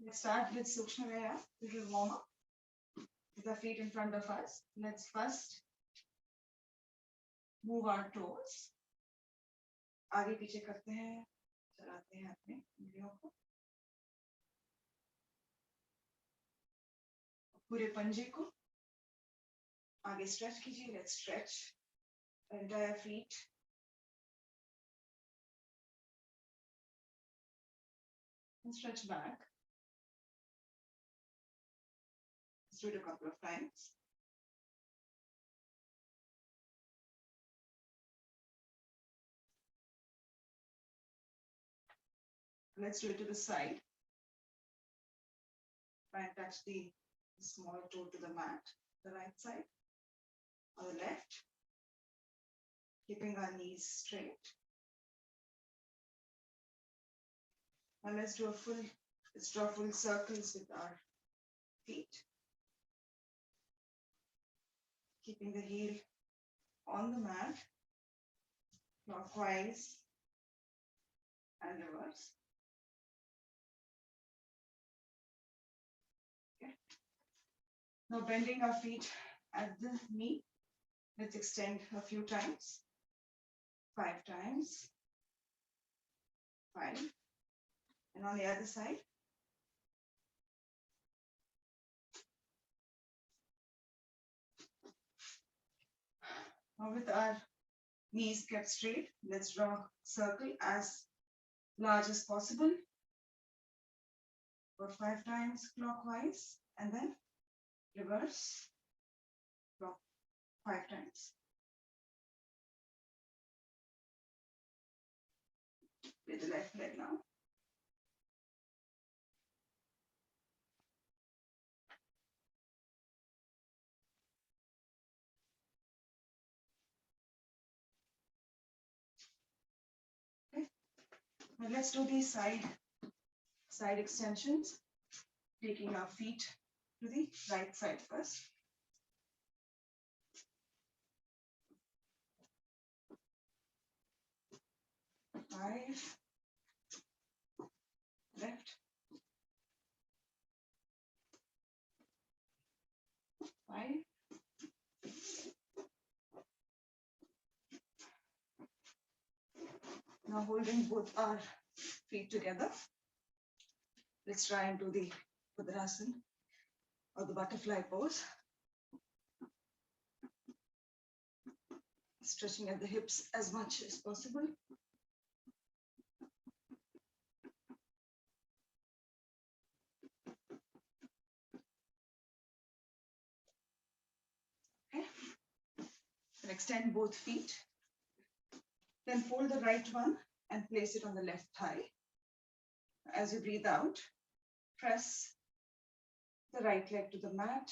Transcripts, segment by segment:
Let's start with Sukshma Vyayam, little warm up with the feet in front of us. Let's first move our toes. आगे पीछे करते हैं, चलाते हैं अपने उंगलियों को. पूरे पंजे को आगे स्ट्रेच कीजिए. Let's stretch the entire feet. And stretch back. Let's do it a couple of times. Let's do it to the side. Try and touch the small toe to the mat, the right side or the left. Keeping our knees straight. And let's draw full circles with our feet. Keeping the heel on the mat, clockwise and reverse. Okay. Now bending our feet at the knee. Let's extend a few times. 5 times. 5. And on the other side. Now with our knees kept straight, let's draw a circle as large as possible. For 5 times clockwise and then reverse. 5 times. With the left leg now. Okay. Now let's do these side extensions, taking our feet to the right side first. Five, left, 5, now holding both our feet together. Let's try and do the Uddiyana or the butterfly pose. Stretching at the hips as much as possible. Okay. And extend both feet. Then fold the right one and place it on the left thigh. As you breathe out, press the right leg to the mat.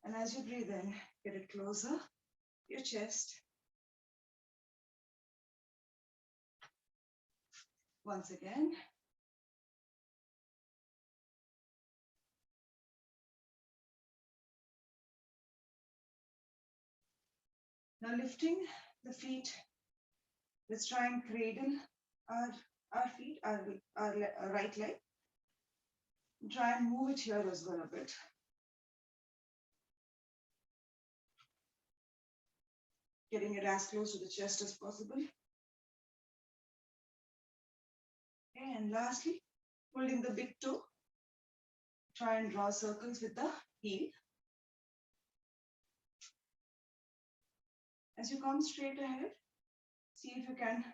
And as you breathe in, get it closer to your chest. Once again. Now lifting the feet, let's try and cradle our feet, our right leg. Try and move it here as well a bit. Getting it as close to the chest as possible. Okay, and lastly, holding the big toe. Try and draw circles with the heel. As you come straight ahead, see if you can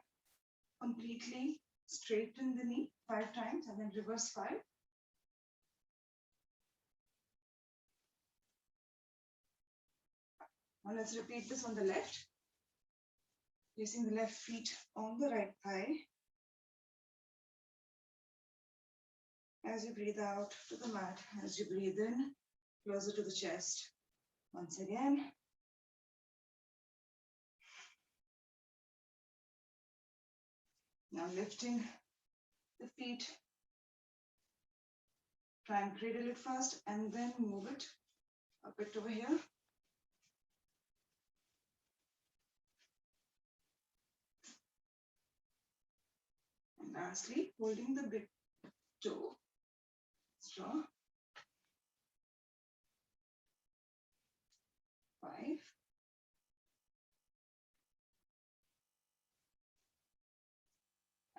completely straighten the knee 5 times and then reverse 5. Now let's repeat this on the left. Placing the left feet on the right thigh. As you breathe out to the mat, as you breathe in, closer to the chest. Once again. Now lifting the feet. Try and cradle it first and then move it a bit over here. And lastly, holding the big toe, straw, 5,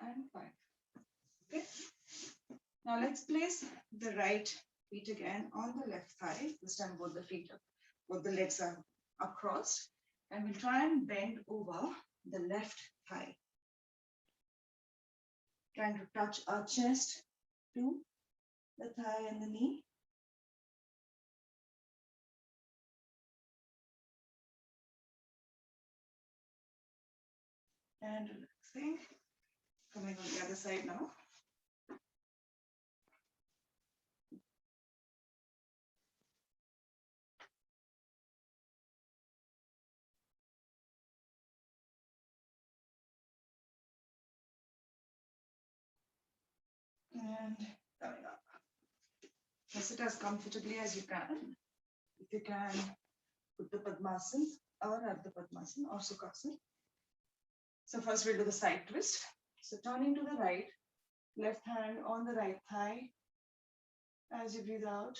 and 5. Okay. Now let's place the right feet again on the left thigh. This time both the feet are, both the legs are across, and we'll try and bend over the left thigh. Trying to touch our chest to the thigh and the knee. And relaxing. Coming on the other side now. And coming up. Now sit as comfortably as you can. If you can, put the Padmasana or Ardha Padmasana or Sukhasana. So first we'll do the side twist. So turning to the right, left hand on the right thigh. As you breathe out.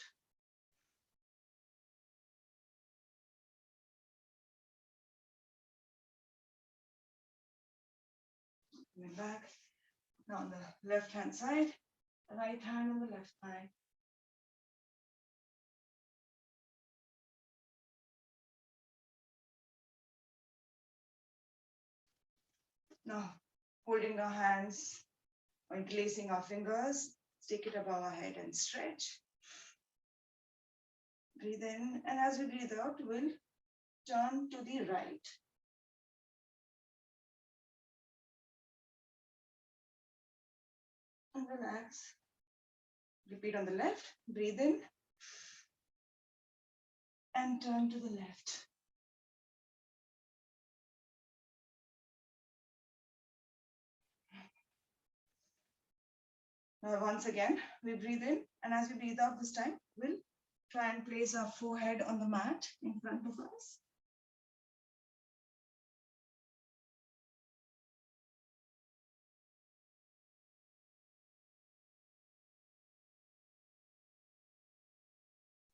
Coming back. Now on the left hand side, right hand on the left thigh. Now holding our hands or interlacing our fingers, take it above our head and stretch. Breathe in, and as we breathe out, we'll turn to the right. And relax. Repeat on the left. Breathe in. And turn to the left. Now once again, we breathe in, and as we breathe out this time, we'll try and place our forehead on the mat in front of us.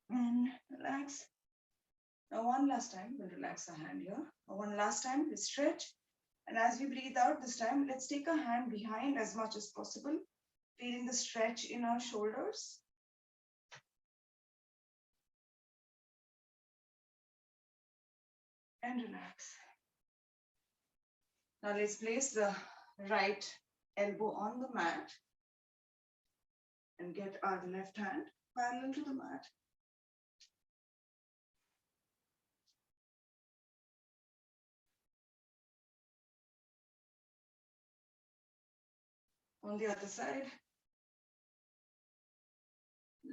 And relax. Now one last time, we'll relax our hand here. Now one last time, we stretch. And as we breathe out this time, let's take a hand behind as much as possible, feeling the stretch in our shoulders. And relax. Now let's place the right elbow on the mat and get our left hand parallel to the mat. On the other side,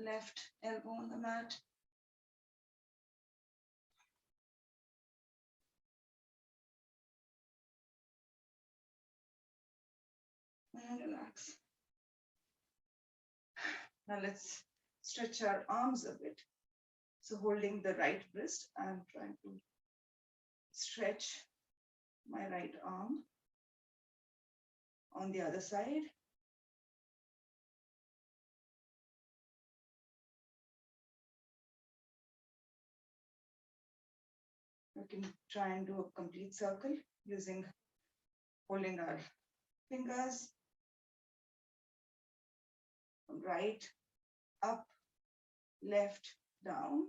left elbow on the mat. And relax. Now let's stretch our arms a bit. So holding the right wrist, I'm trying to stretch my right arm. On the other side. We can try and do a complete circle using holding our fingers. Right, up, left, down.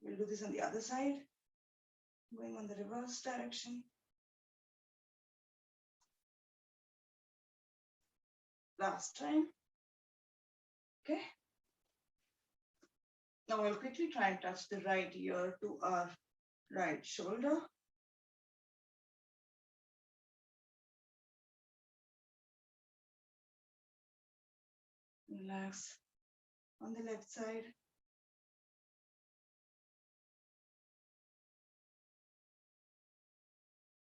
We'll do this on the other side, going on the reverse direction. Last time. Okay. Now we'll quickly try and touch the right ear to our right shoulder. Relax on the left side.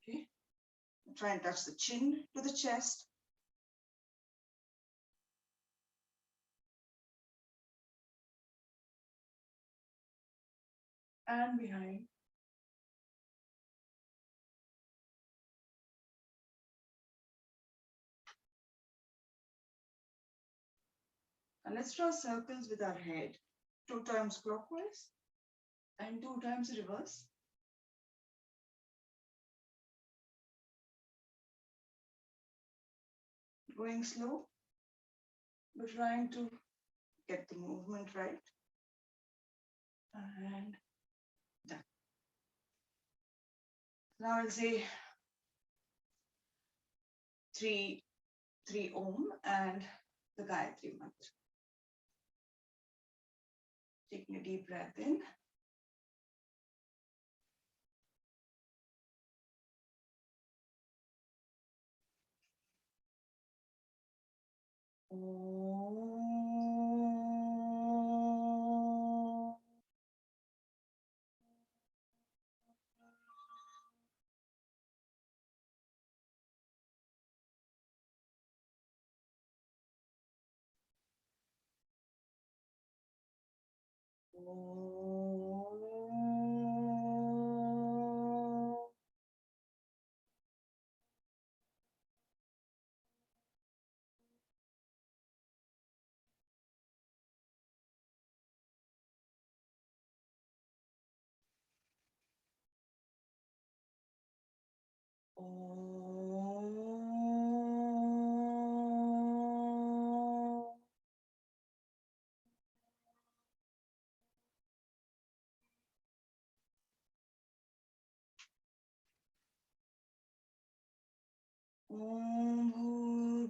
Okay. Try and touch the chin to the chest. And behind. Now let's draw circles with our head, 2 times clockwise and 2 times reverse. Going slow, but trying to get the movement right. And done. Now I'll say 3 Om and the Gayatri mantra. Taking a deep breath in. Om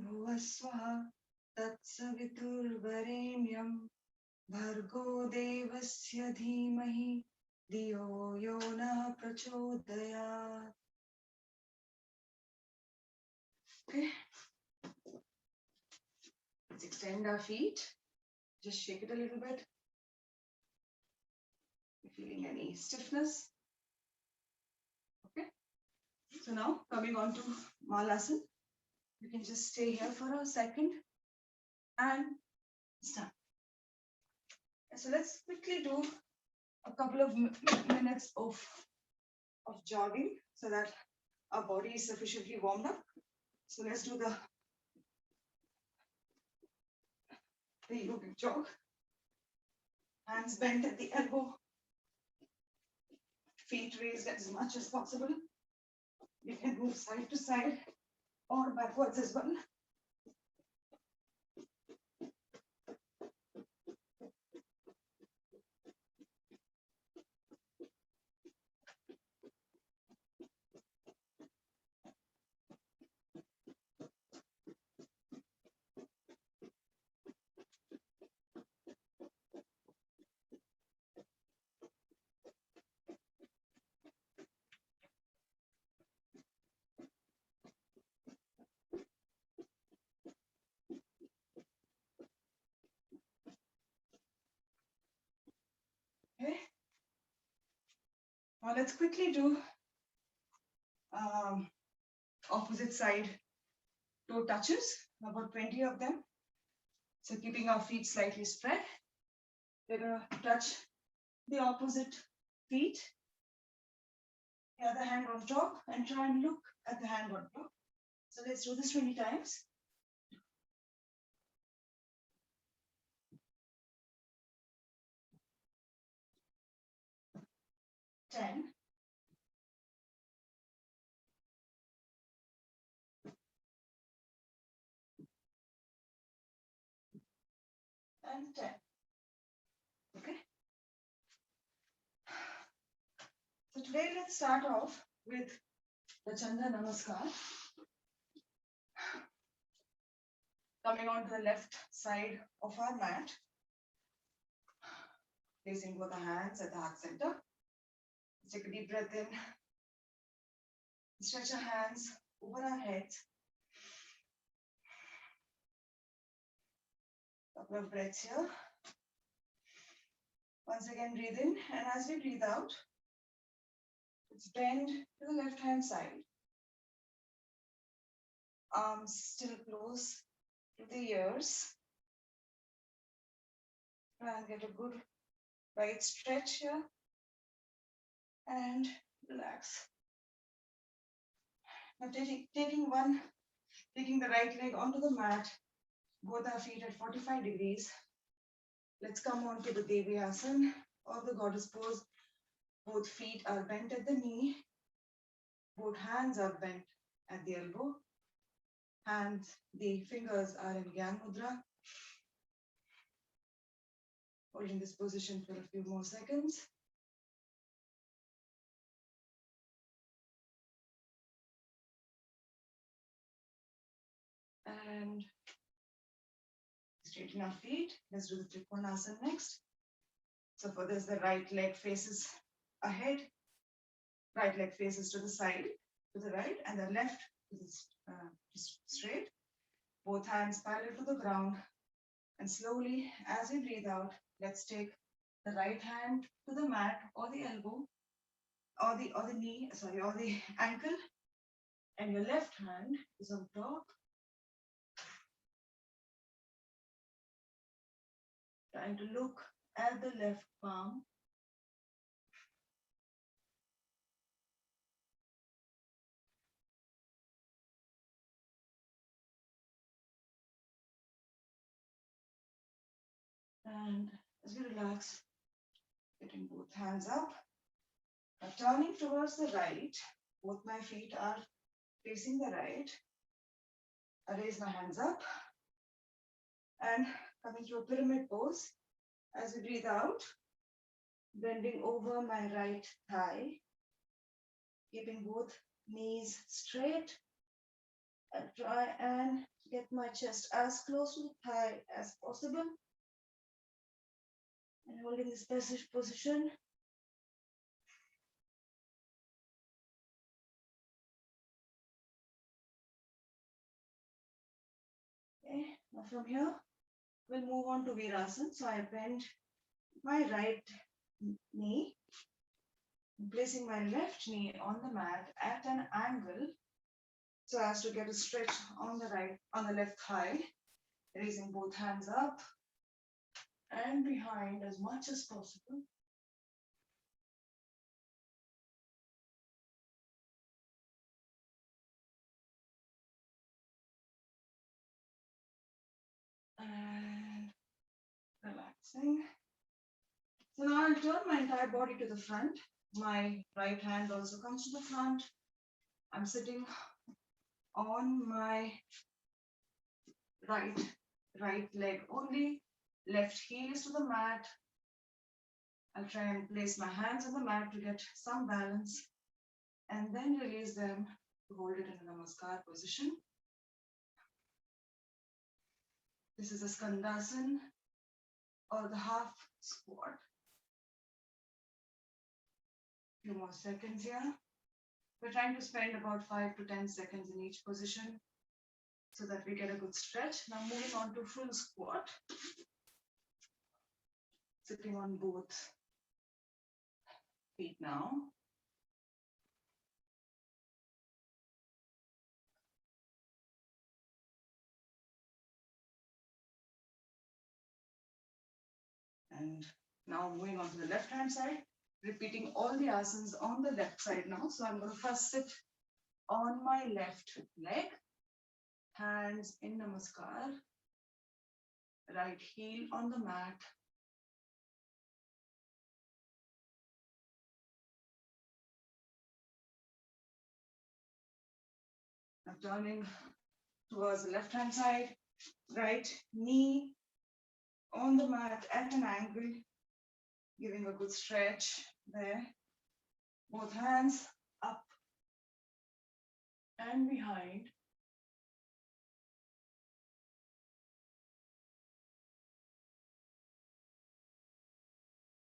Bhurbhuvasvaha Tatsaviturvarenyam Bhargo Devasya Dhimahi Diyo Yona Prachodayat. Okay. Let's extend our feet. Just shake it a little bit. If you're feeling any stiffness. Okay. So now coming on to Malasana. You can just stay here for a second and start. So let's quickly do a couple of minutes of jogging so that our body is sufficiently warmed up. So let's do the yogic jog. Hands bent at the elbow. Feet raised as much as possible. You can move side to side or backwards as well. Okay. Now let's quickly do opposite side toe touches, about 20 of them. So keeping our feet slightly spread, we're going to touch the opposite feet, the other hand on top, and try and look at the hand on top. So let's do this 20 times. 10. And 10. Okay. So today let's start off with the Chandra Namaskar. Coming on to the left side of our mat. Placing both the hands at the heart center. Let's take a deep breath in. Stretch our hands over our heads. Couple of breaths here. Once again, breathe in, and as we breathe out, let's bend to the left hand side. Arms still close to the ears. Try and get a good right stretch here. And relax. Now taking the right leg onto the mat, both our feet at 45 degrees. Let's come on to the Devi Asana or the goddess pose. Both feet are bent at the knee. Both hands are bent at the elbow. Hands, the fingers are in Gyan Mudra. Holding this position for a few more seconds. And straighten our feet. Let's do the Trikonasana next. So for this, the right leg faces ahead, right leg faces to the side, to the right, and the left is straight. Both hands parallel to the ground. And slowly, as we breathe out, let's take the right hand to the mat or the elbow, or the knee, sorry, or the ankle, and your left hand is on top. Trying to look at the left palm. And as we relax, getting both hands up, now turning towards the right, both my feet are facing the right. I raise my hands up and coming to a pyramid pose. As we breathe out, bending over my right thigh, keeping both knees straight, and try and get my chest as close to the thigh as possible. And holding this position. Okay, now from here, we'll move on to Virasana. So I bend my right knee, placing my left knee on the mat at an angle so as to get a stretch on the left thigh, raising both hands up and behind as much as possible. And relaxing. So now I'll turn my entire body to the front. My right hand also comes to the front. I'm sitting on my right leg only. Left heel is to the mat. I'll try and place my hands on the mat to get some balance and then release them to hold it in a namaskar position. This is a skandasana or the half squat. Few more seconds here. We're trying to spend about 5 to 10 seconds in each position so that we get a good stretch. Now moving on to full squat. Sitting on both feet now. And now moving on to the left hand side, repeating all the asanas on the left side now. So I'm going to first sit on my left leg, hands in namaskar, right heel on the mat. Now turning towards the left hand side, right knee on the mat at an angle, giving a good stretch there. Both hands up and behind.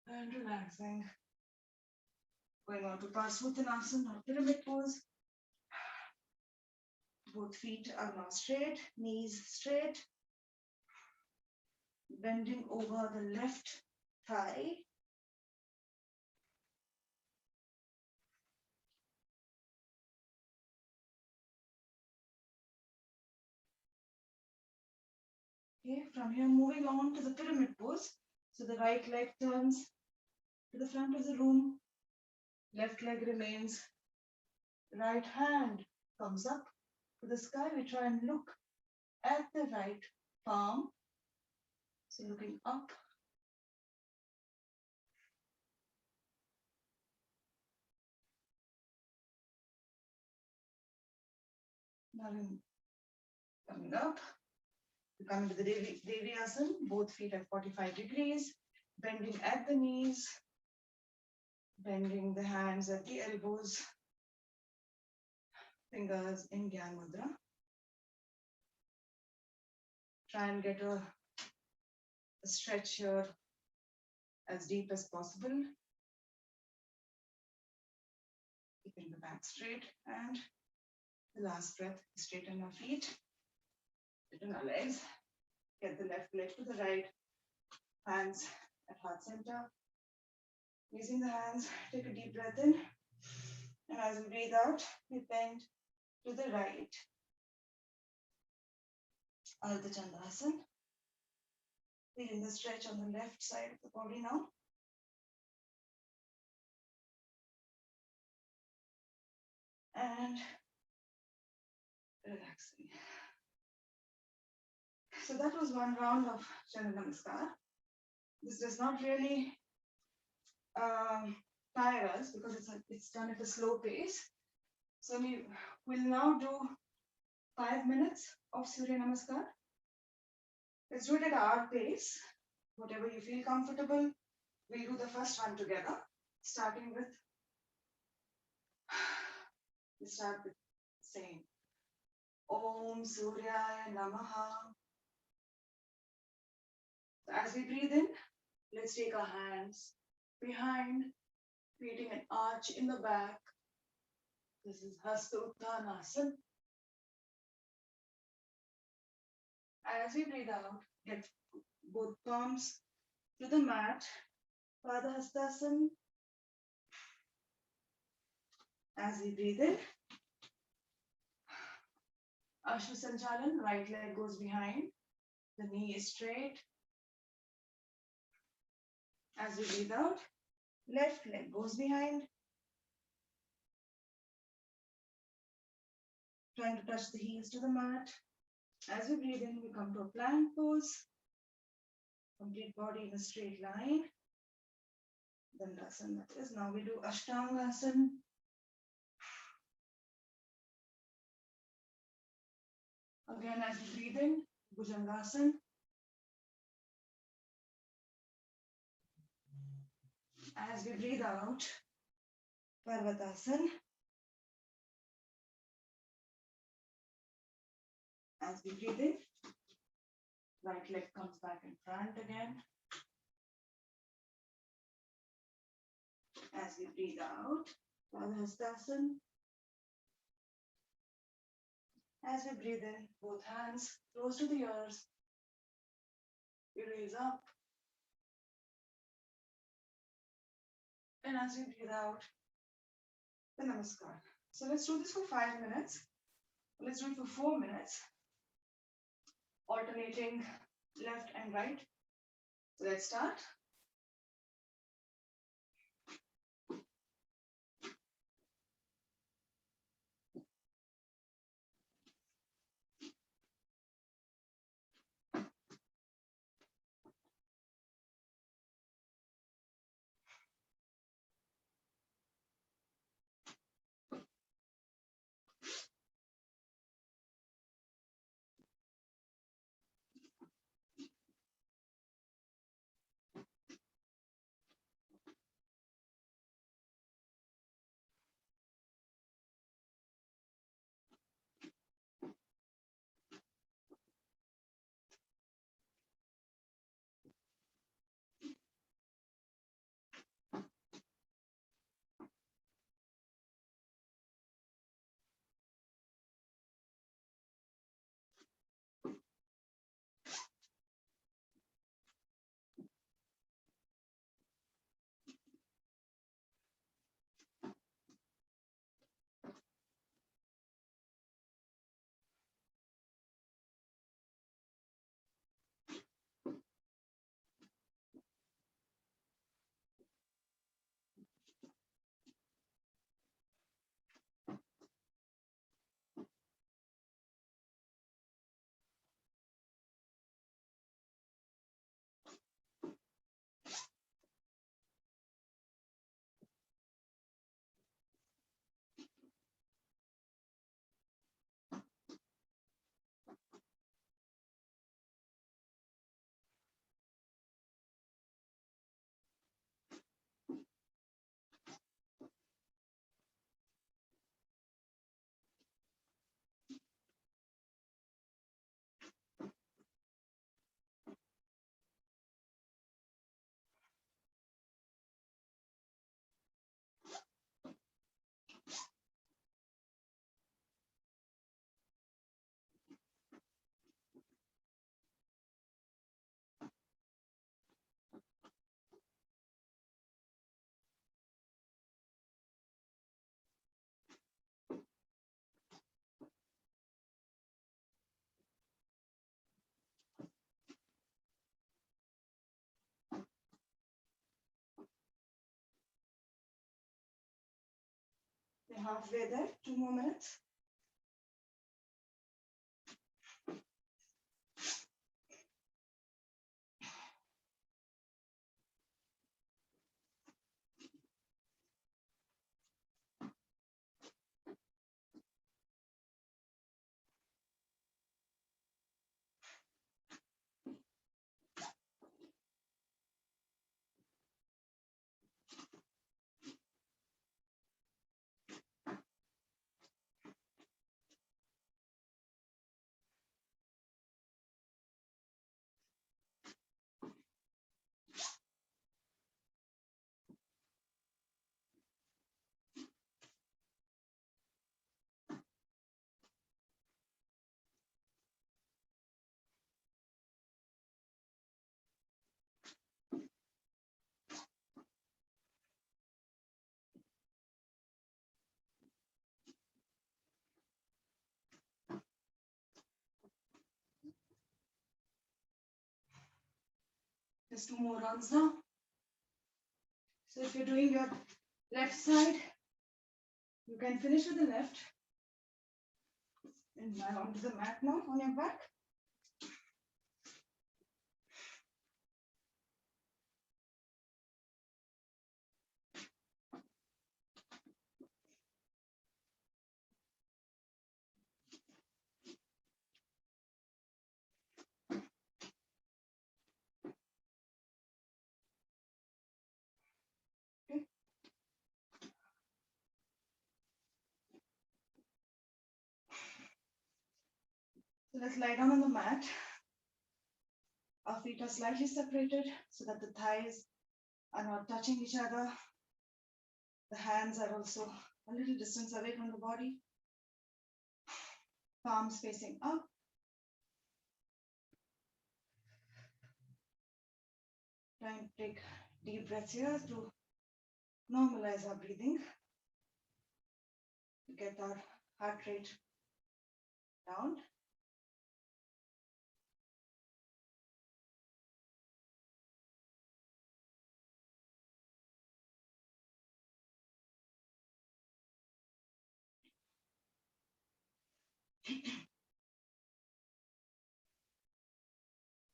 And relaxing. Going on to Parsvottanasana or pyramid pose. Both feet are now straight, knees straight. Bending over the left thigh. Okay, from here moving on to the pyramid pose. So the right leg turns to the front of the room. Left leg remains. Right hand comes up to the sky. We try and look at the right palm. So looking up Now coming up, you come into the Devi Asana, both feet at 45 degrees, bending at the knees, bending the hands at the elbows, fingers in Gyan Mudra. Try and get a stretch here as deep as possible. Keeping the back straight, and the last breath, straighten our feet, straighten our legs, get the left leg to the right, hands at heart center. Using the hands, take a deep breath in, and as we breathe out, we bend to the right. Ardha Chandrasana. Feeling the stretch on the left side of the body now. And relaxing. So that was one round of Chandra Namaskar. This does not really tire us because it's done at a slow pace. So we will now do 5 minutes of Surya Namaskar. Let's do it at our pace, whatever you feel comfortable. We'll do the first one together, starting with, we start with saying, Om Suryaya Namaha. So as we breathe in, let's take our hands behind, creating an arch in the back. This is Hasta Uttanasana. As we breathe out, get both palms to the mat, Padahastasana. As we breathe in, Ashwa Sanchalan, right leg goes behind, the knee is straight. As we breathe out, left leg goes behind. Trying to touch the heels to the mat. As we breathe in, we come to a plank pose. Complete body in a straight line. Dandasana, that is. Now we do Ashtangasana. Again, as we breathe in, Bhujangasana. As we breathe out, Parvatasana. As we breathe in, right leg comes back in front again. As we breathe out, Padahastasana. As we breathe in, both hands close to the ears. We raise up. And as we breathe out, the Namaskar. So let's do this for 5 minutes. Let's do it for 4 minutes. Alternating left and right. So let's start. We're halfway there, 2 more minutes. Just 2 more rounds now. So if you're doing your left side, you can finish with the left. And now onto the mat now on your back. Okay. So let's lie down on the mat. Our feet are slightly separated so that the thighs are not touching each other. The hands are also a little distance away from the body. Palms facing up. Try and take deep breaths here to normalize our breathing. Get our heart rate down.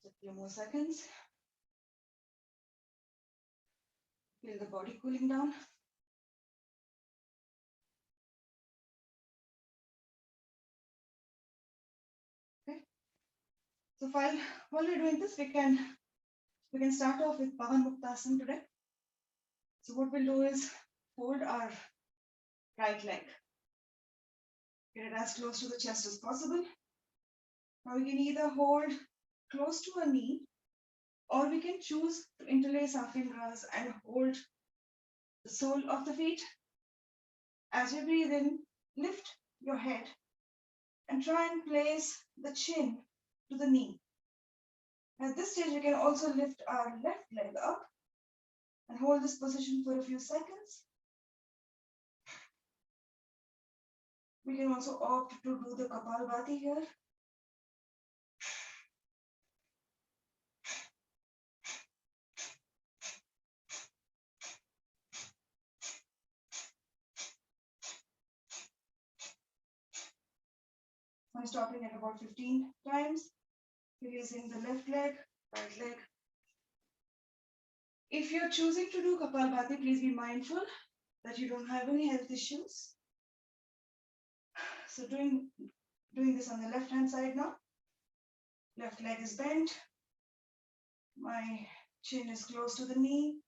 Just a few more seconds. Feel the body cooling down. Okay. So while we're doing this, we can start off with Pavan Muktasana today. So what we'll do is fold our right leg. Get it as close to the chest as possible. Now we can either hold close to a knee, or we can choose to interlace our fingers and hold the sole of the feet. As you breathe in, lift your head and try and place the chin to the knee. At this stage, we can also lift our left leg up and hold this position for a few seconds. We can also opt to do the Kapalbhati here. I'm stopping at about 15 times, releasing the left leg, right leg. If you're choosing to do Kapalbhati, please be mindful that you don't have any health issues. So doing this on the left hand side now. Left leg is bent. My chin is close to the knee.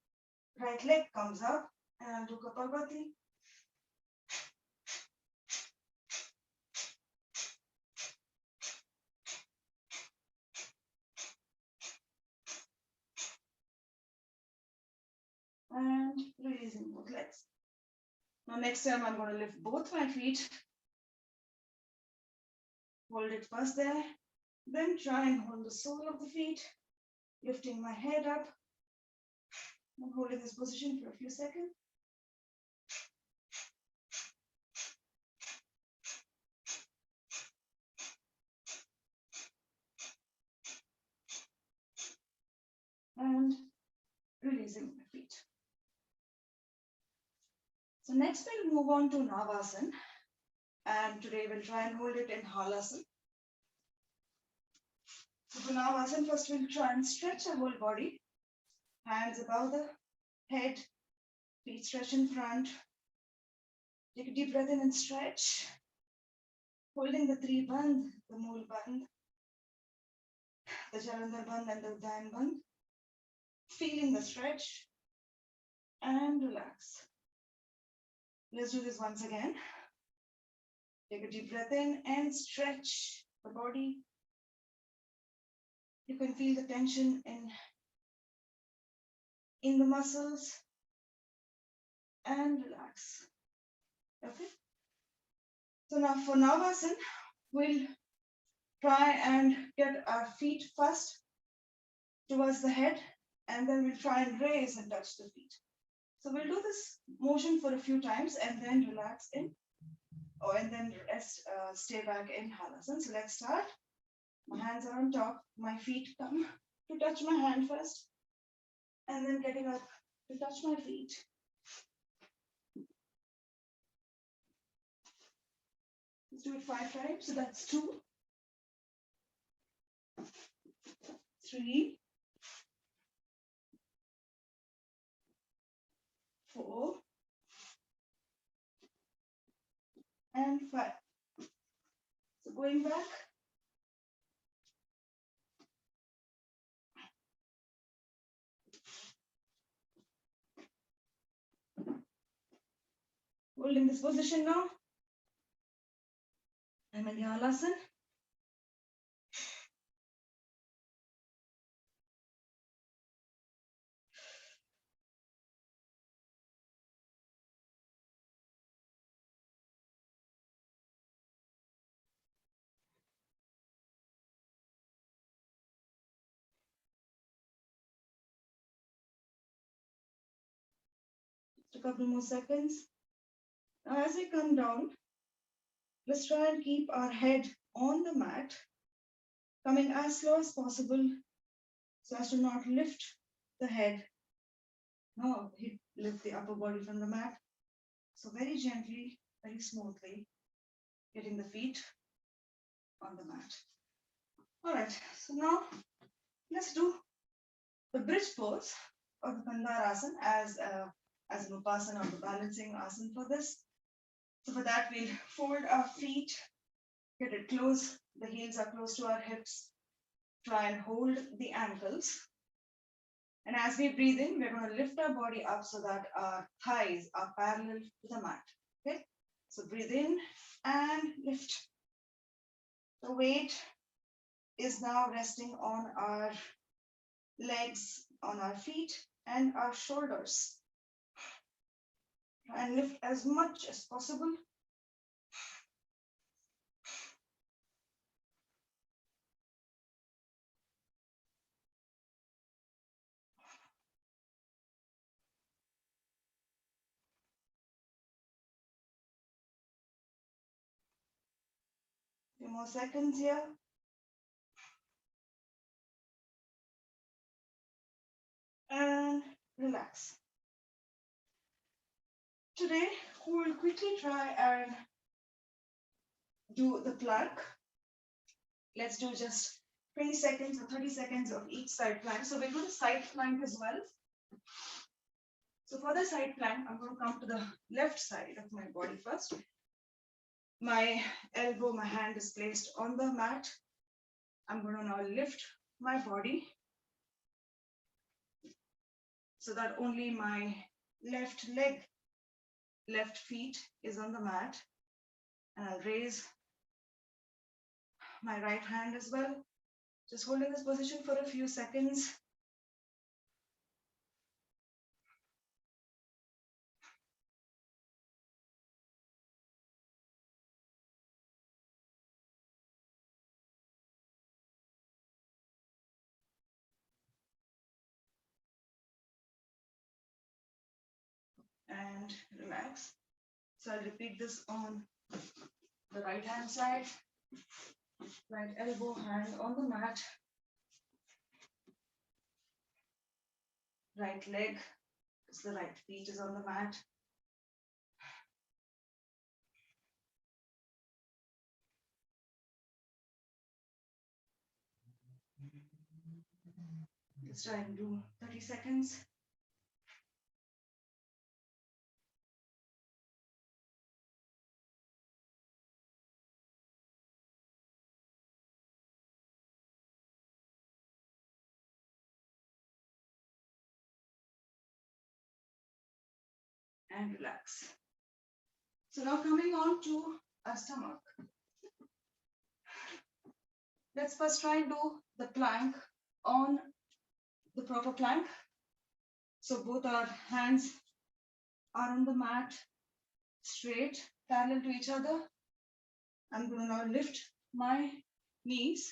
Right leg comes up, and I'll do Kapalbhati. And releasing both legs. Now next time I'm going to lift both my feet. Hold it first there. Then try and hold the sole of the feet. Lifting my head up. And holding this position for a few seconds. And releasing my feet. So next Next, we'll move on to Navasana. And today we'll try and hold it in Halasana. So for Navasana, first we'll try and stretch our whole body. Hands above the head, feet stretch in front. Take a deep breath in and stretch. Holding the three bandh, the Mool bandh, the Jalandhar bandh and the Uddiyana bandh. Feeling the stretch and relax. Let's do this once again. Take a deep breath in and stretch the body. You can feel the tension in the muscles and relax. Okay. So now for Navasana, we'll try and get our feet first towards the head, and then we'll try and raise and touch the feet. So we'll do this motion for a few times and then relax in, and then rest, stay back in Halasana. So let's start. My hands are on top, my feet come to touch my hand first, and then getting up to touch my feet. Let's do it 5 times. So that's 2, 3, 4, and 5. So going back. Holding this position now. I'm in the Halasana. Just a couple more seconds. Now as we come down, let's try and keep our head on the mat, coming as slow as possible so as to not lift the head. No, lift the upper body from the mat. So very gently, very smoothly, getting the feet on the mat. All right, so now let's do the bridge pose or the Kandarasana as an upasana or the balancing asana for this. So for that, we'll fold our feet, get it close. The heels are close to our hips. Try and hold the ankles. And as we breathe in, we're going to lift our body up so that our thighs are parallel to the mat. Okay? So breathe in and lift. The weight is now resting on our legs, on our feet, and our shoulders. And lift as much as possible. Few more seconds here. And relax. Today, we'll quickly try and do the plank. Let's do just 20 seconds or 30 seconds of each side plank. So we'll do the side plank as well. So for the side plank, I'm going to come to the left side of my body first. My elbow, my hand is placed on the mat. I'm going to now lift my body so that only my left leg, left feet is on the mat. And I'll raise my right hand as well. Just holding this position for a few seconds. And relax. So I'll repeat this on the right hand side. Right elbow, hand on the mat. Right leg, because the right feet is on the mat. Let's try and do 30 seconds. And relax. So now coming on to our stomach. Let's first try and do the plank on the proper plank. So both our hands are on the mat, straight, parallel to each other. I'm going to now lift my knees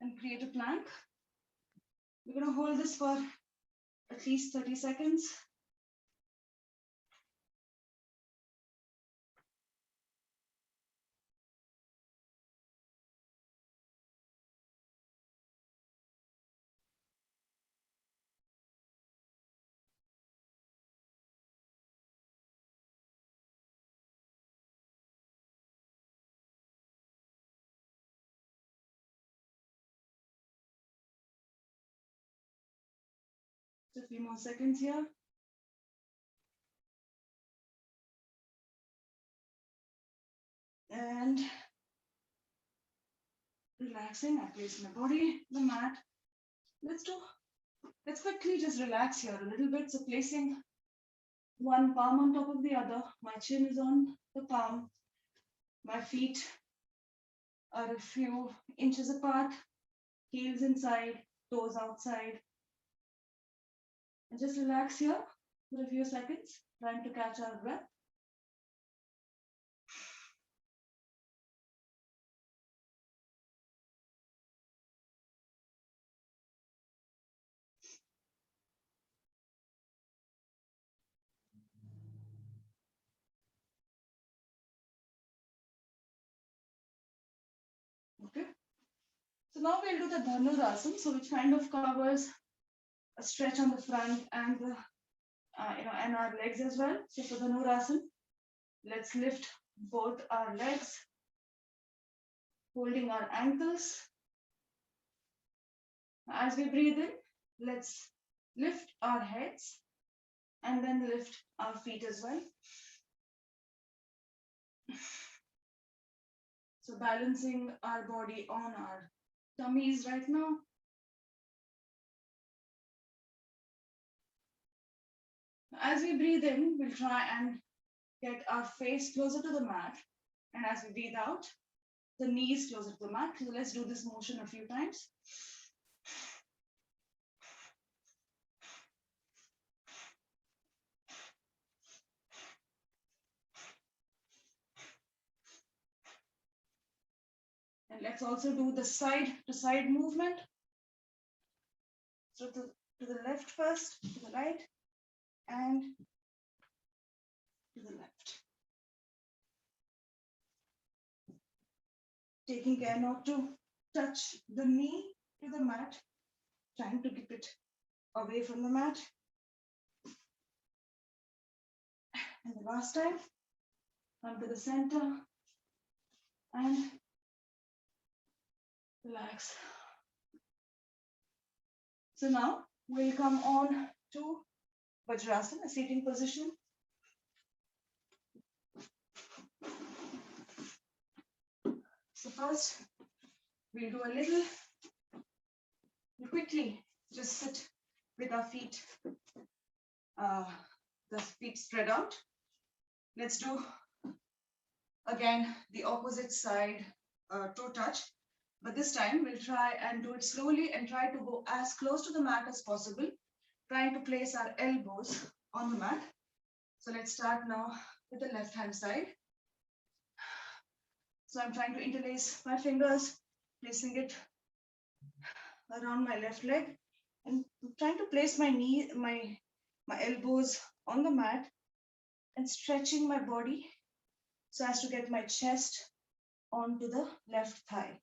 and create a plank. We're going to hold this for at least 30 seconds. Just a few more seconds here. And relaxing, I place my body, the mat. Let's quickly just relax here a little bit. So placing one palm on top of the other, my chin is on the palm, my feet are a few inches apart, heels inside, toes outside. And just relax here for a few seconds, trying to catch our breath. Okay. So now we'll do the Dhanurasana, so which kind of covers a stretch on the front and the and our legs as well. So for Dhanurasana, let's lift both our legs, holding our ankles. As we breathe in, let's lift our heads and then lift our feet as well. So balancing our body on our tummies right now. As we breathe in, we'll try and get our face closer to the mat. And as we breathe out, the knees closer to the mat. So let's do this motion a few times. And let's also do the side to side movement. So to the left first, to the right, and to the left. Taking care not to touch the knee to the mat, trying to keep it away from the mat. And the last time, come to the center and relax. So now we'll come on to Vajrasana, a seating position. So first, we'll do a little, quickly just sit with our feet, the feet spread out. Let's do again the opposite side toe touch, but this time we'll try and do it slowly and try to go as close to the mat as possible, trying to place our elbows on the mat. So let's start now with the left hand side. So I'm trying to interlace my fingers, placing it around my left leg and trying to place my knee, my elbows on the mat and stretching my body so as to get my chest onto the left thigh.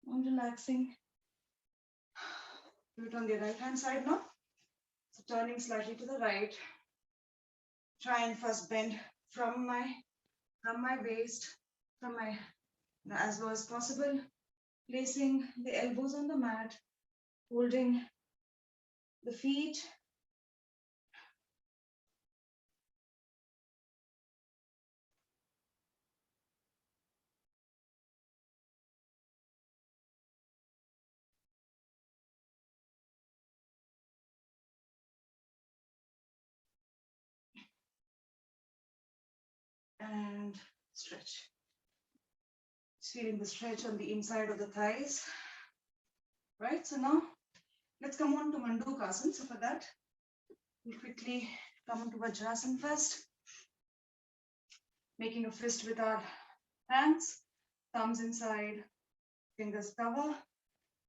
And relaxing. Do it on the right hand side now. So turning slightly to the right Try and first bend from my waist, from my as low as possible, placing the elbows on the mat, holding the feet. And stretch. Just feeling the stretch on the inside of the thighs. Right, so now let's come on to Mandukasana. So for that, we'll quickly come into Vajrasana first. Making a fist with our hands, thumbs inside, fingers cover,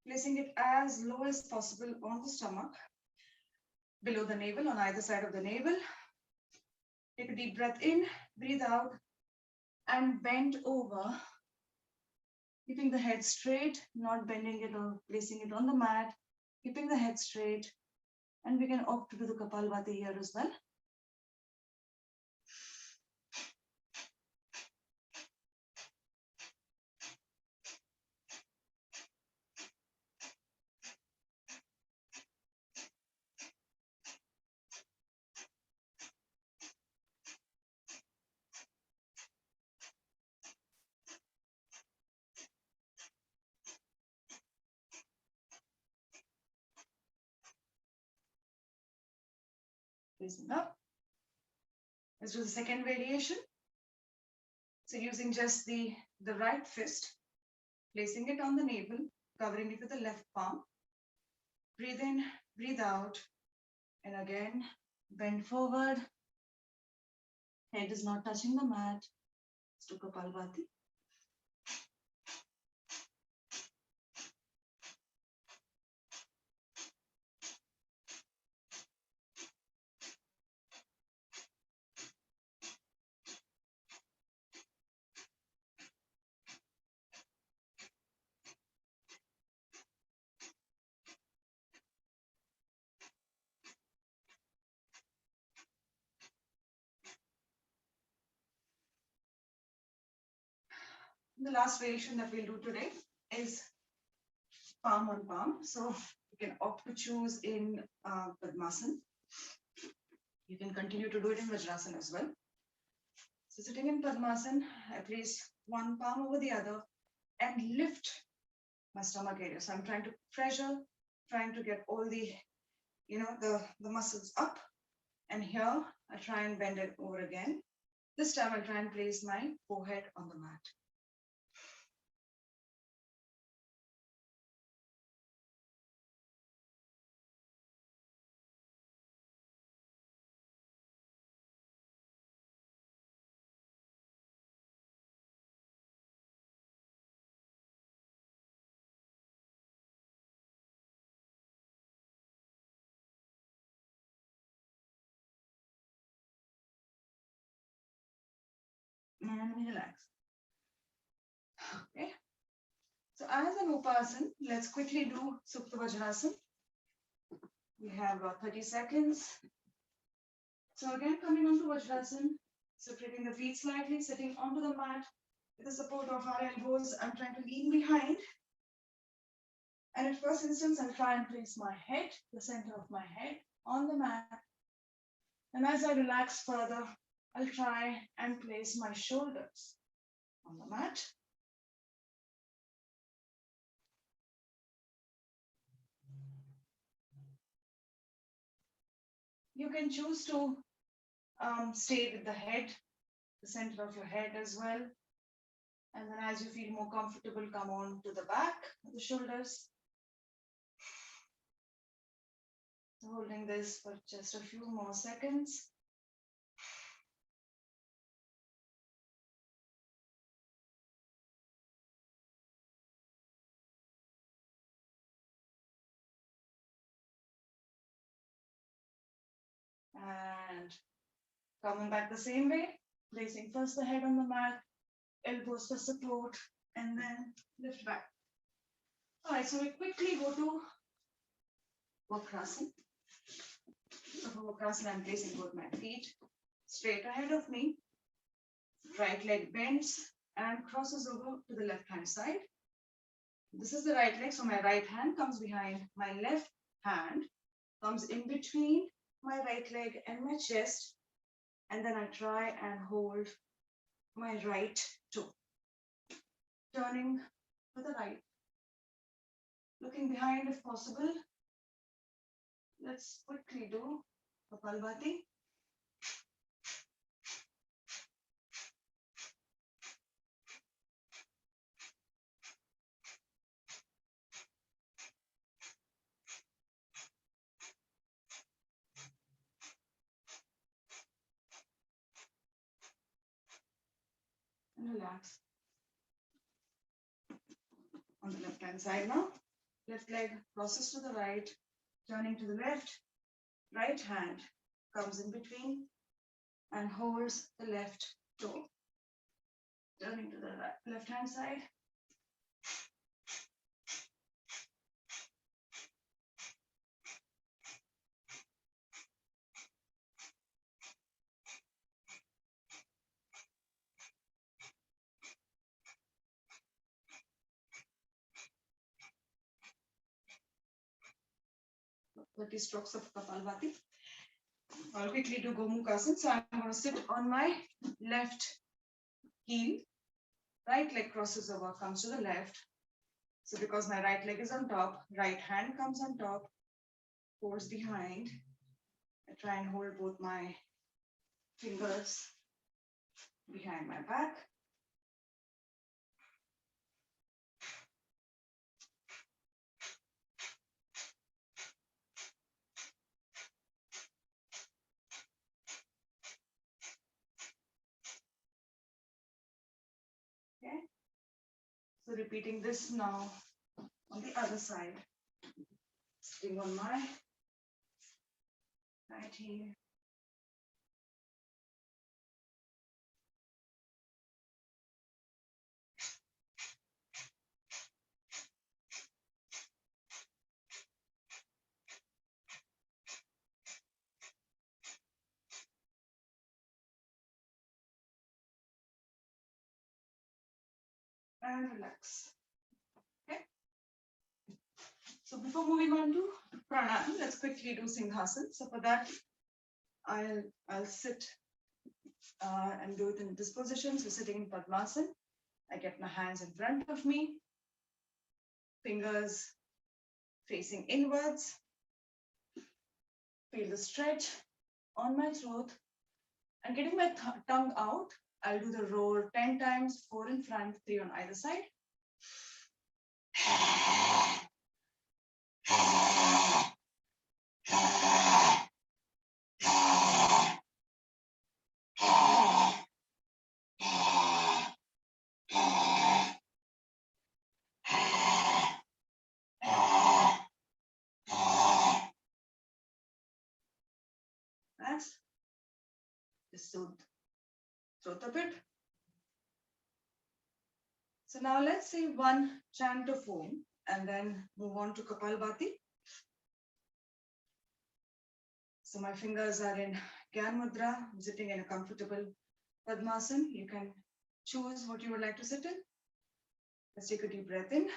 placing it as low as possible on the stomach, below the navel, on either side of the navel. Take a deep breath in, breathe out, and bend over, keeping the head straight, not bending it or placing it on the mat, keeping the head straight. And we can opt to do the Kapalbhati here as well. Raising up. Let's do the second variation. So using just the right fist, placing it on the navel, covering it with the left palm. Breathe in, breathe out, and again, bend forward. Head is not touching the mat. Let's do Kapalbhati. The last variation that we'll do today is palm on palm. So you can opt to choose in Padmasana. You can continue to do it in Vajrasana as well. So sitting in Padmasana, I place one palm over the other and lift my stomach area. So I'm trying to pressure, trying to get all the, the muscles up. And here I try and bend it over again. This time I'll try and place my forehead on the mat. And relax. Okay. So as an Upasana, let's quickly do Supta Vajrasana. We have 30 seconds. So again, coming onto Vajrasana, separating the feet slightly, sitting onto the mat with the support of our elbows. I'm trying to lean behind. And at first instance, I'll try and place my head, the center of my head, on the mat. And as I relax further, I'll try and place my shoulders on the mat. You can choose to stay with the head, the center of your head as well. And then as you feel more comfortable, come on to the back of the shoulders. Holding this for just a few more seconds. And coming back the same way, placing first the head on the mat, elbows for support, and then lift back. All right, so we quickly go to Vakrasana. So for Vakrasana, I'm placing both my feet straight ahead of me. Right leg bends and crosses over to the left hand side. This is the right leg, so my right hand comes behind. My left hand comes in between my right leg and my chest. And then I try and hold my right toe. Turning to the right. Looking behind if possible. Let's quickly do Kapalbhati. And relax. On the left hand side now. Left leg crosses to the right, turning to the left. Right hand comes in between and holds the left toe. Turning to the left hand side. Thirty strokes of Kapalbhati. I'll quickly do Gomukhasana. So I'm going to sit on my left heel. Right leg crosses over, comes to the left. So because my right leg is on top, right hand comes on top, holds behind. I try and hold both my fingers behind my back. Okay. So repeating this now on the other side. Sitting on my right heel. And relax. Okay. So before moving on to pranayama, let's quickly do Singhasana. So for that, I'll sit and do it in this position. So sitting in Padmasana, I get my hands in front of me, fingers facing inwards. Feel the stretch on my throat and getting my tongue out. I'll do the roll 10 times, 4 in front, 3 on either side. That's just soothe throat a bit. So now let's say one chant of Om and then move on to Kapalbhati. So my fingers are in Gyan Mudra. I'm sitting in a comfortable Padmasana. You can choose what you would like to sit in. Let's take a deep breath in.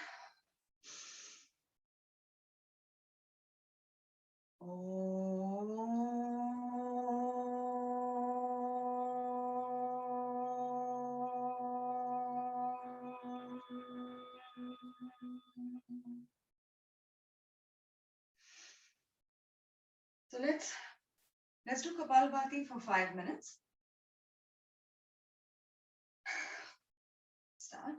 So let's do Kapalbhati for 5 minutes. Start.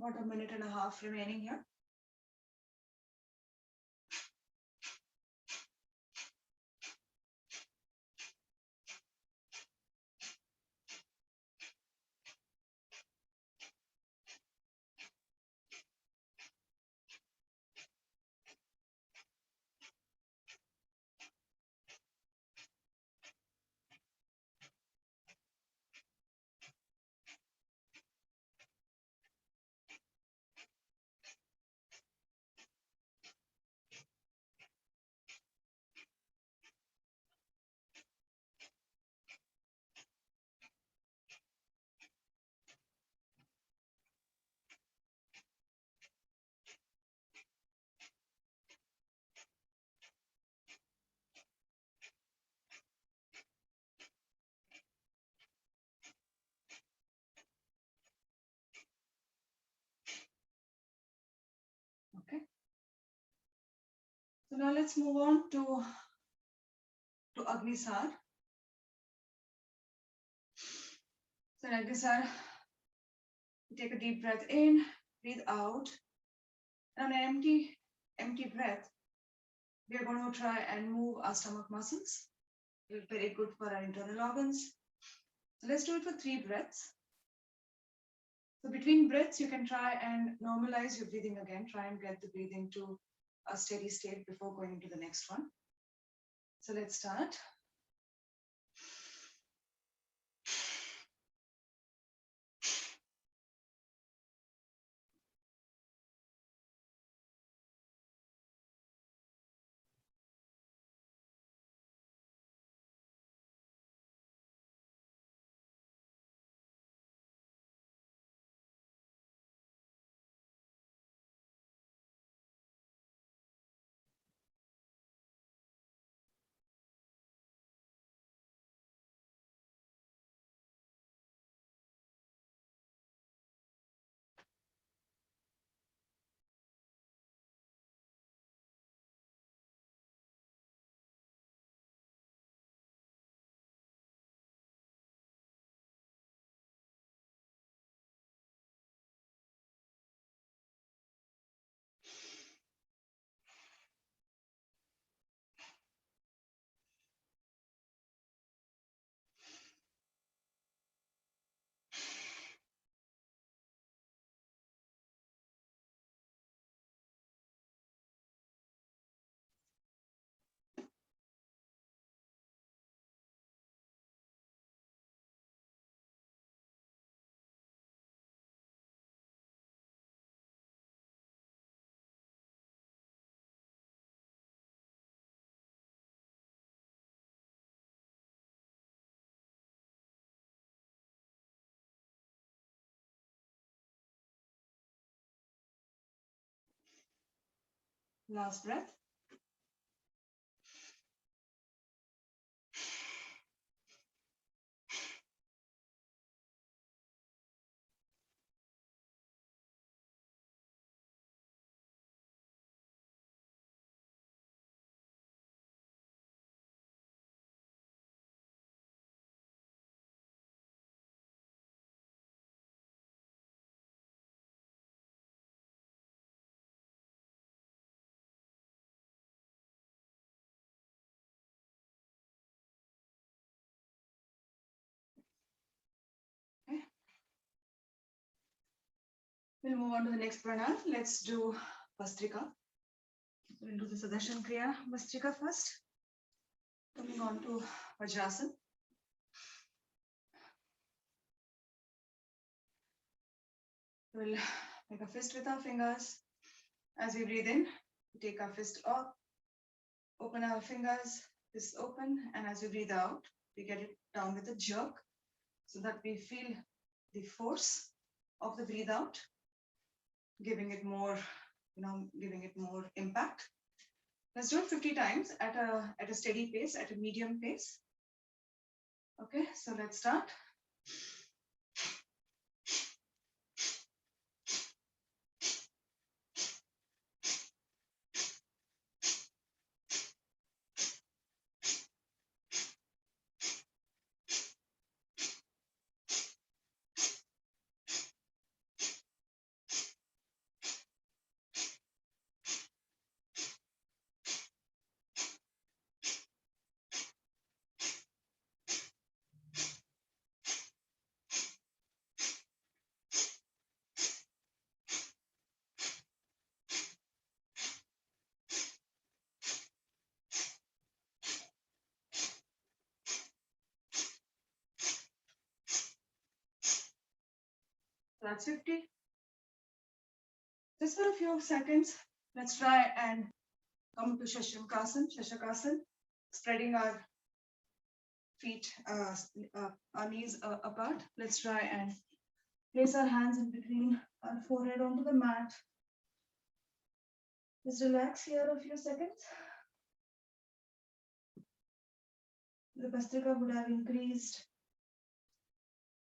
About a minute and a half remaining here. Okay. So now let's move on to Agnisar. So in Agnisar, take a deep breath in, breathe out. And on an empty breath, we are going to try and move our stomach muscles. It's very good for our internal organs. So let's do it for 3 breaths. So between breaths, you can try and normalize your breathing again. Try and get the breathing to a steady state before going into the next one. So let's start. Last breath. Okay. We'll move on to the next prana. Let's do Vastrika. We'll do the Sudarshan Kriya Vastrika first. Moving on to Vajrasan. We'll make a fist with our fingers. As we breathe in, we take our fist up, open our fingers, fist open, and as we breathe out, we get it down with a jerk so that we feel the force of the breathe out, giving it more, giving it more impact. Let's do it 50 times at a steady pace, at a medium pace. Okay, so let's start. That's 50. Just for a few seconds, let's try and come to Shashakasan, spreading our feet, our knees apart. Let's try and place our hands in between our forehead onto the mat. Just relax here a few seconds. The Bastrika would have increased,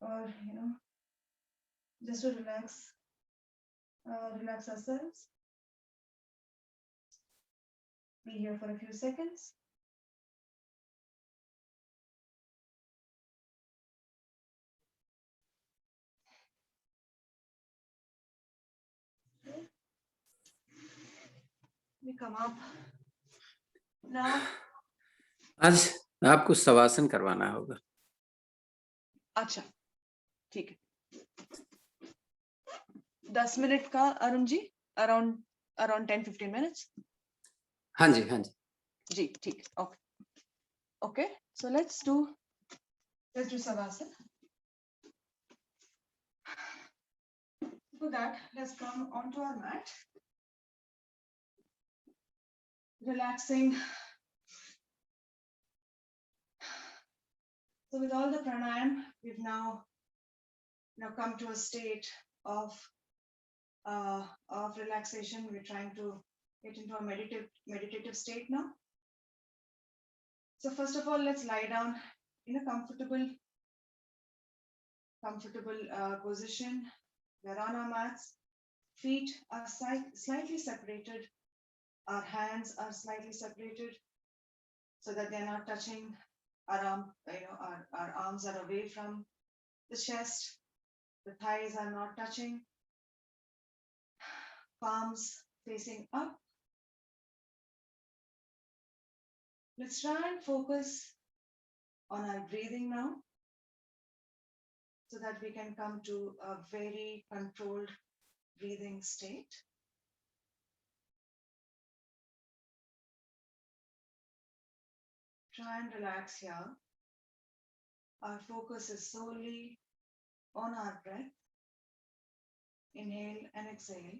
or just to relax ourselves. Be here for a few seconds. Okay. We come up now. आज आपको शवासन करवाना होगा. अच्छा, ठीक है. 10 minute का Arun ji, around 10-15 minutes. हाँ जी, हाँ जी. जी, ठीक. Okay. So let's do Savasana. For that, let's come onto our mat. Relaxing. So with all the pranayam, we've now come to a state of relaxation. We're trying to get into a meditative state now. So first of all, let's lie down in a comfortable position. We're on our mats. Feet are slightly separated. Our hands are slightly separated so that they're not touching our arm. Our arms are away from the chest. The thighs are not touching. Palms facing up. Let's try and focus on our breathing now, so that we can come to a very controlled breathing state. Try and relax here. Our focus is solely on our breath. Inhale and exhale.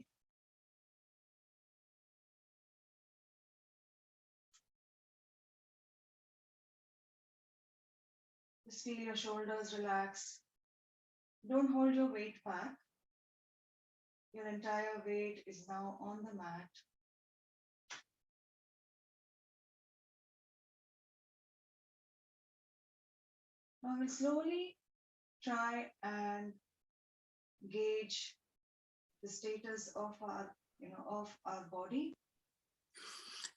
Just feel your shoulders relax. Don't hold your weight back. Your entire weight is now on the mat. Now we'll slowly try and gauge the status of our body.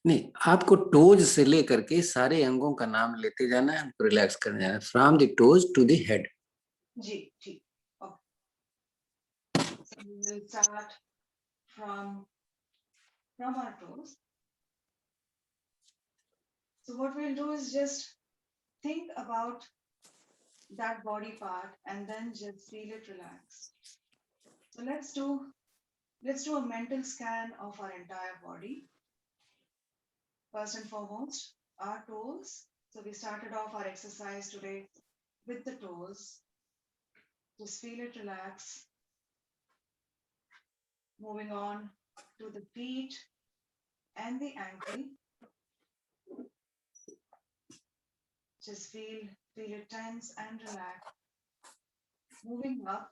नहीं, आपको toes से लेकर के सारे अंगों का नाम लेते जाना है, रिलैक्स करने जाना है, from the toes to the head. जी, ठीक. Okay. So we will start from our toes. So what we'll do is just think about that body part and then just feel it relax. So let's do a mental scan of our entire body. First and foremost, our toes. So we started off our exercise today with the toes. Just feel it relax. Moving on to the feet and the ankle. Just feel it tense and relax. Moving up,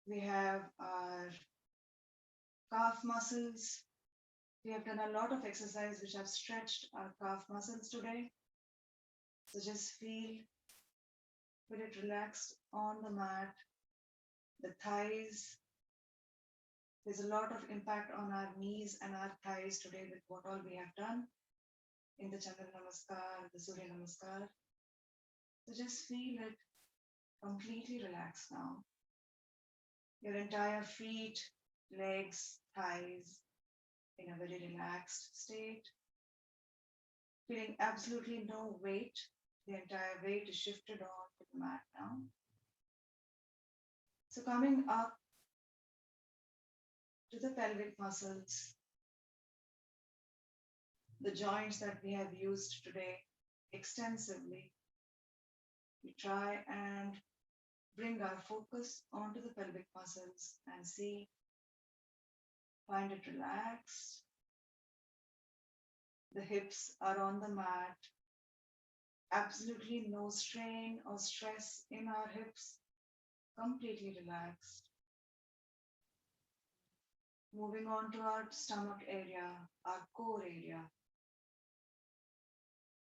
we have our calf muscles. We have done a lot of exercise which have stretched our calf muscles today. So just feel it relaxed on the mat. The thighs. There's a lot of impact on our knees and our thighs today with what all we have done in the Chandra Namaskar, the Surya Namaskar. So just feel it completely relaxed now. Your entire feet, legs, thighs in a very relaxed state. Feeling absolutely no weight. The entire weight is shifted on to the mat now. So coming up to the pelvic muscles, the joints that we have used today extensively. We try and bring our focus onto the pelvic muscles and see, find it relaxed. The hips are on the mat. Absolutely no strain or stress in our hips. Completely relaxed. Moving on to our stomach area, our core area.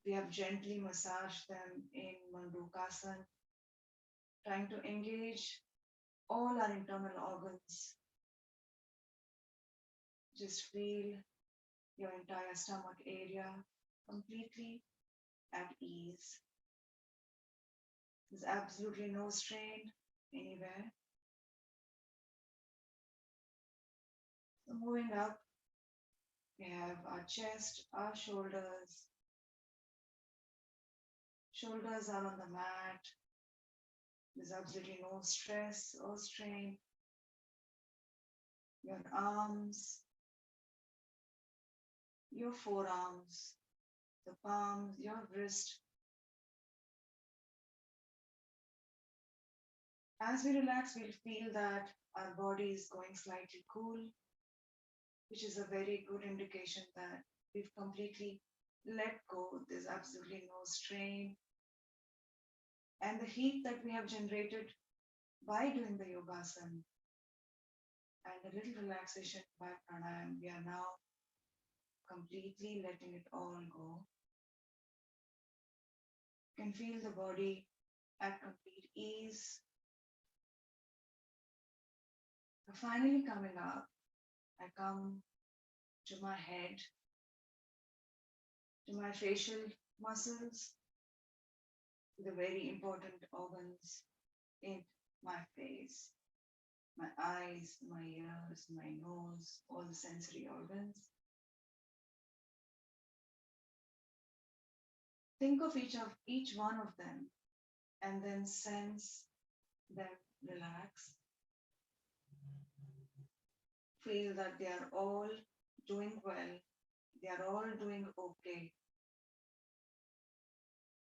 We have gently massaged them in Mandukasana, trying to engage all our internal organs. Just feel your entire stomach area completely at ease. There's absolutely no strain anywhere. So moving up, we have our chest, our shoulders. Shoulders are on the mat. There's absolutely no stress or strain. Your arms, your forearms, the palms, your wrist. As we relax, we'll feel that our body is going slightly cool, which is a very good indication that we've completely let go. There's absolutely no strain. And the heat that we have generated by doing the yogasana and a little relaxation by pranayama, we are now completely letting it all go. You can feel the body at complete ease. So finally coming up, I come to my head, to my facial muscles, the very important organs in my face, my eyes, my ears, my nose, all the sensory organs. Think of each one of them and then sense them relax. Feel that they are all doing well, they are all doing okay.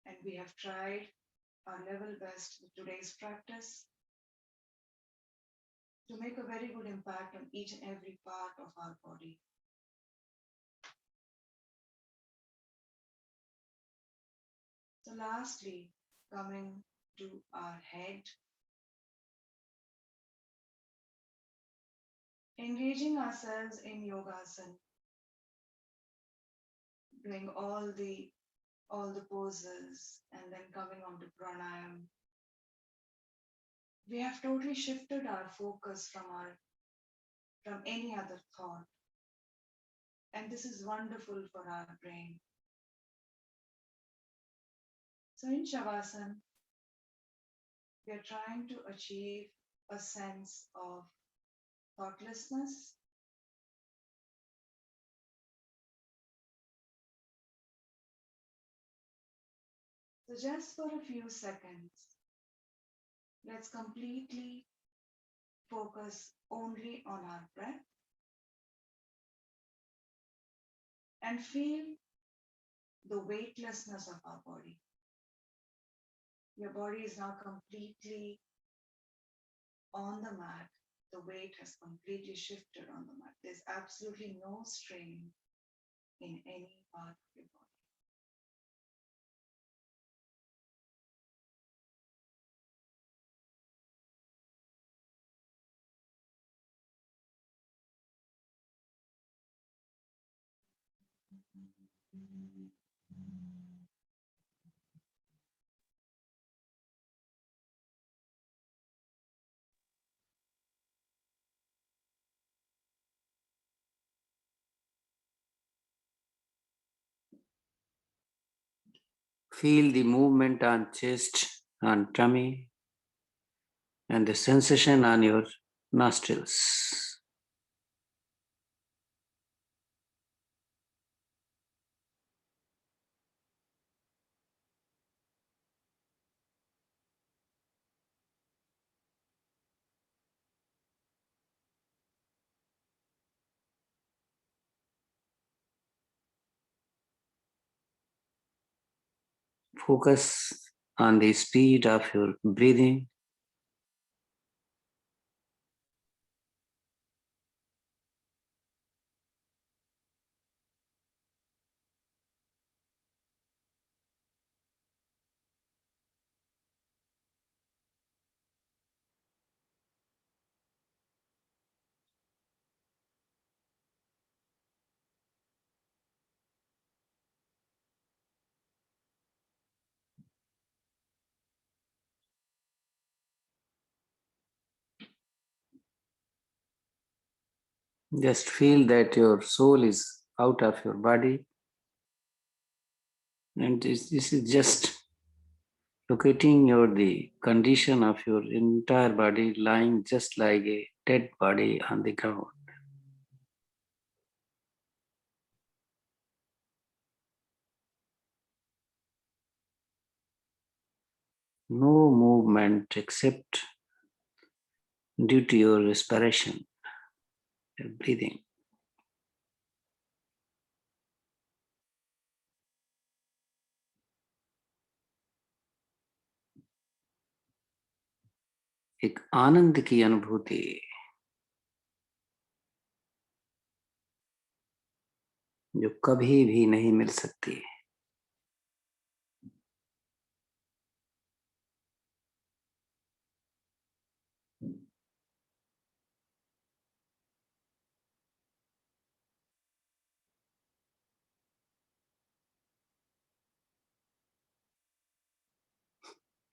And we have tried our level best with today's practice to make a very good impact on each and every part of our body. So lastly, coming to our head, engaging ourselves in yogasana, doing all the poses and then coming on to pranayama. We have totally shifted our focus from any other thought. And this is wonderful for our brain. So in Shavasana, we are trying to achieve a sense of thoughtlessness. So just for a few seconds, let's completely focus only on our breath and feel the weightlessness of our body. Your body is now completely on the mat. The weight has completely shifted on the mat. There's absolutely no strain in any part of your body. Feel the movement on chest, on tummy, and the sensation on your nostrils. Focus on the speed of your breathing Just feel that your soul is out of your body. And this is just locating the condition of your entire body lying just like a dead body on the ground. No movement except due to your respiration, your breathing. एक आनंद की अनुभूति, जो कभी भी नहीं मिल सकती.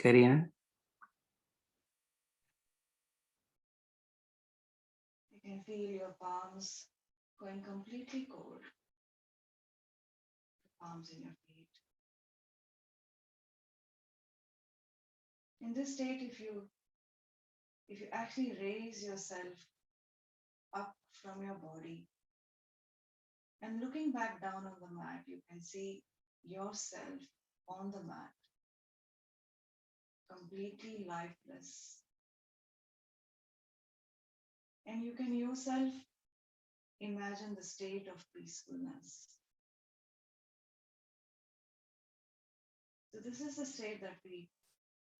Carry on. You can feel your palms going completely cold. The palms in your feet. In this state, if you actually raise yourself up from your body and looking back down on the mat, you can see yourself on the mat, completely lifeless. And you can yourself imagine the state of peacefulness. So this is the state that we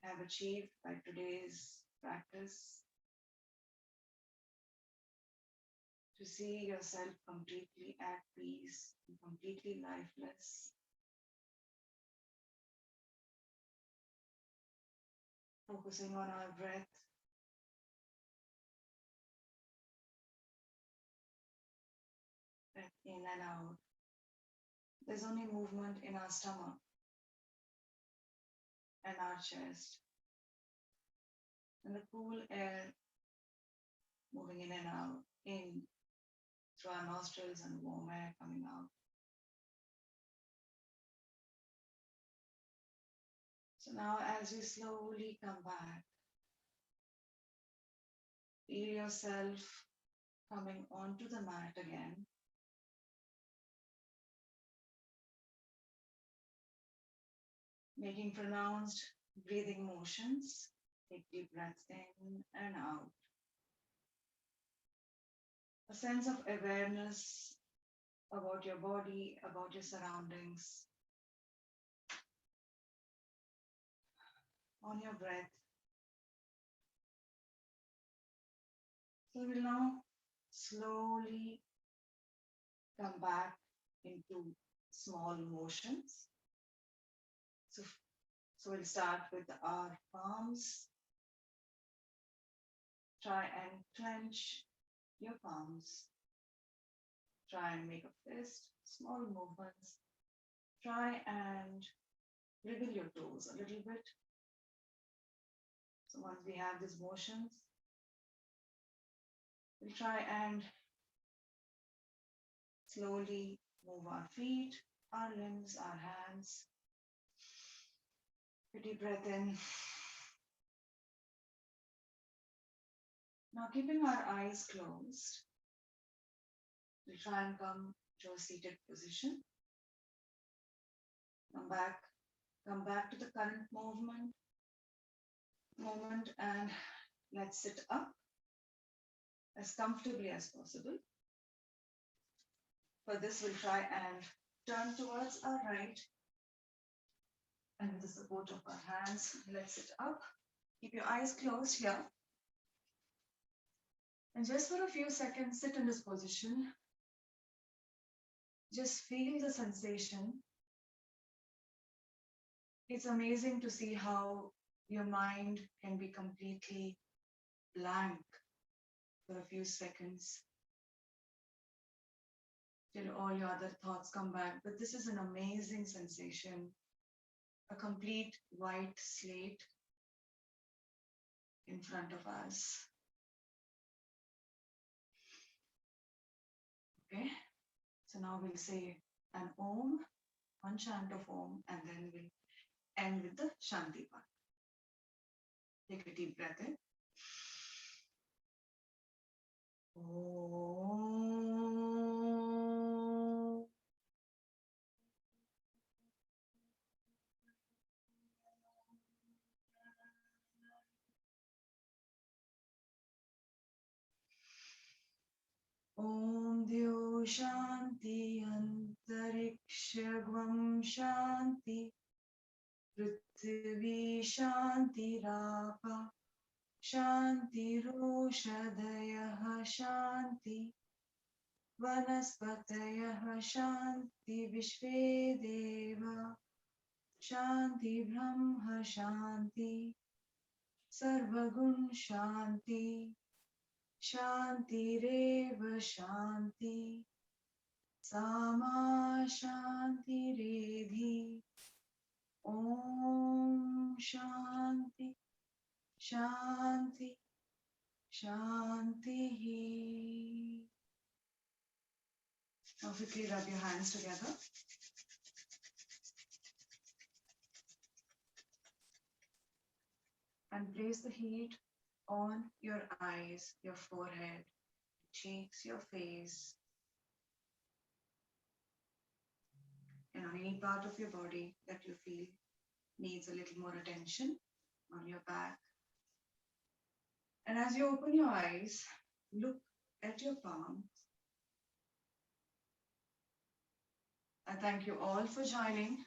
have achieved by today's practice, to see yourself completely at peace, completely lifeless. Focusing on our breath. Breath in and out. There's only movement in our stomach and our chest. And the cool air moving in and out, in through our nostrils, and warm air coming out. So now as you slowly come back, feel yourself coming onto the mat again. Making pronounced breathing motions. Take deep breaths in and out. A sense of awareness about your body, about your surroundings, on your breath. So we'll now slowly come back into small motions. So we'll start with our palms. Try and clench your palms. Try and make a fist, small movements. Try and wriggle your toes a little bit. So once we have these motions, we'll try and slowly move our feet, our limbs, our hands. A deep breath in. Now keeping our eyes closed, we'll try and come to a seated position. Come back to the current moment, and let's sit up as comfortably as possible. For this, we'll try and turn towards our right, and with the support of our hands, let's sit up. Keep your eyes closed here. And just for a few seconds, sit in this position. Just feel the sensation. It's amazing to see how your mind can be completely blank for a few seconds till all your other thoughts come back. But this is an amazing sensation, a complete white slate in front of us. Okay. So now we'll say an Om, one chant of Om, and then we'll end with the Shanti part. Take a deep breath in. Om. Om Dyo Shanti Antarikshagvam Shanti Prithvi Shanti Rapa Shanti Roshadayah Shanti Vanaspatayah Shanti Vishve Deva Shanti Brahma Shanti Sarvagun Shanti Shanti Reva Shanti Sama Shanti Redhi Om Shanti Shanti Shanti. Now quickly rub your hands together. And place the heat on your eyes, your forehead, cheeks, your face, and on any part of your body that you feel needs a little more attention, on your back. And as you open your eyes, look at your palm. I thank you all for joining